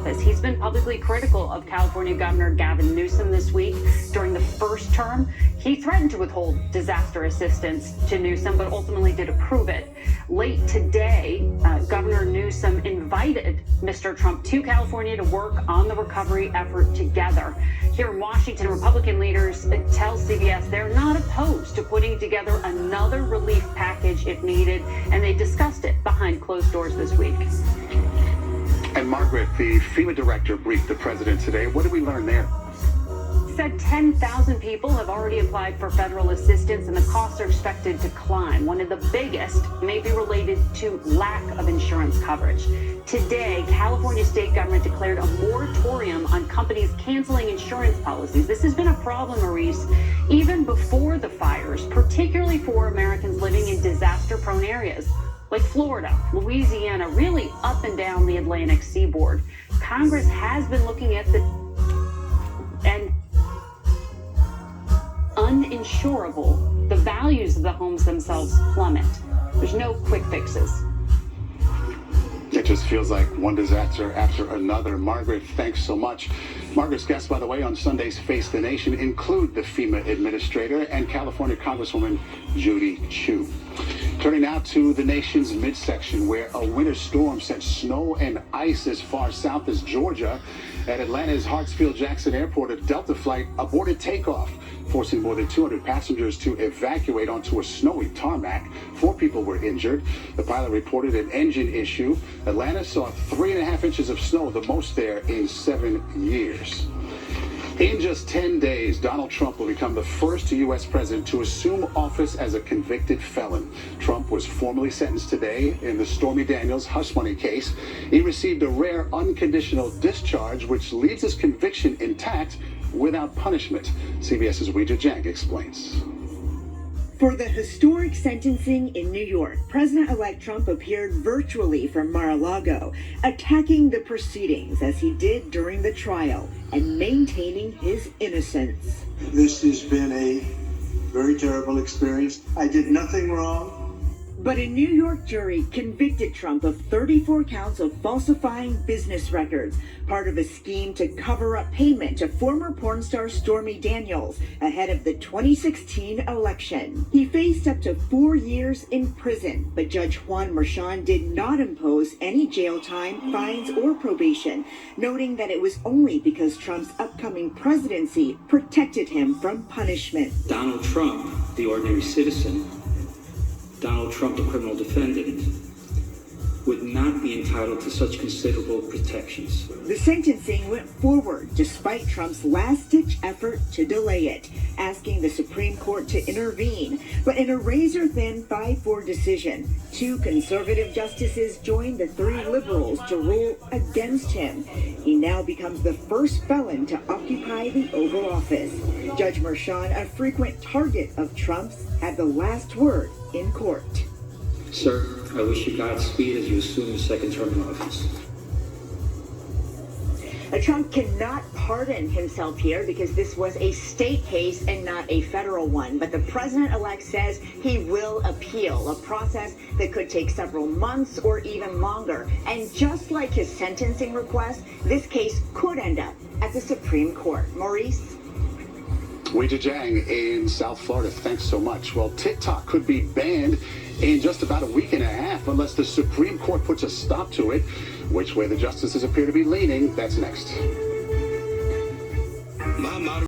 office. He's been publicly critical of California Governor Gavin Newsom this week. During the first term, he threatened to withhold disaster assistance to Newsom, but ultimately did approve it. Late today, Governor Newsom invited Mr. Trump to California to work on the recovery effort together. Here in Washington, Republican leaders tell CBS they're not opposed to putting together another relief package if needed, and they discussed it behind closed doors this week. And Margaret, the FEMA director, briefed the president today. What did we learn there? Said 10,000 people have already applied for federal assistance, and the costs are expected to climb. One of the biggest may be related to lack of insurance coverage. Today, California state government declared a moratorium on companies canceling insurance policies. This has been a problem, Maurice, even before the fires, particularly for Americans living in disaster-prone areas like Florida, Louisiana, really up and down the Atlantic seaboard. Congress has been looking at uninsurable, the values of the homes themselves plummet. There's no quick fixes. It just feels like one disaster after another. Margaret, thanks so much. Margaret's guests, by the way, on Sunday's Face the Nation include the FEMA administrator and California Congresswoman Judy Chu. Turning now to the nation's midsection, where a winter storm sent snow and ice as far south as Georgia. At Atlanta's Hartsfield-Jackson Airport, a Delta flight aborted takeoff, forcing more than 200 passengers to evacuate onto a snowy tarmac. 4 people were injured. The pilot reported an engine issue. Atlanta saw 3.5 inches of snow, the most there in 7 years. In just 10 days, Donald Trump will become the first U.S. president to assume office as a convicted felon. Trump was formally sentenced today in the Stormy Daniels hush money case. He received a rare unconditional discharge, which leaves his conviction intact without punishment. CBS's Weijia Jiang explains. For the historic sentencing in New York, President-elect Trump appeared virtually from Mar-a-Lago, attacking the proceedings as he did during the trial and maintaining his innocence. This has been a very terrible experience. I did nothing wrong. But a New York jury convicted Trump of 34 counts of falsifying business records, part of a scheme to cover up payment to former porn star Stormy Daniels ahead of the 2016 election. He faced up to 4 years in prison, but Judge Juan Merchan did not impose any jail time, fines, or probation, noting that it was only because Trump's upcoming presidency protected him from punishment. Donald Trump, the ordinary citizen, Donald Trump, the criminal defendant, would not be entitled to such considerable protections. The sentencing went forward despite Trump's last-ditch effort to delay it, asking the Supreme Court to intervene. But in a razor-thin 5-4 decision, 2 conservative justices joined the 3 liberals to rule against him. He now becomes the first felon to occupy the Oval Office. Judge Merchan, a frequent target of Trump's, had the last word in court. Sir, I wish you Godspeed as you assume your second term in office. Trump cannot pardon himself here because this was a state case and not a federal one. But the president-elect says he will appeal, a process that could take several months or even longer. And just like his sentencing request, this case could end up at the Supreme Court. Maurice? Weijia Jiang in South Florida, thanks so much. Well, TikTok could be banned in just about a week and a half unless the Supreme Court puts a stop to it. Which way the justices appear to be leaning, that's next.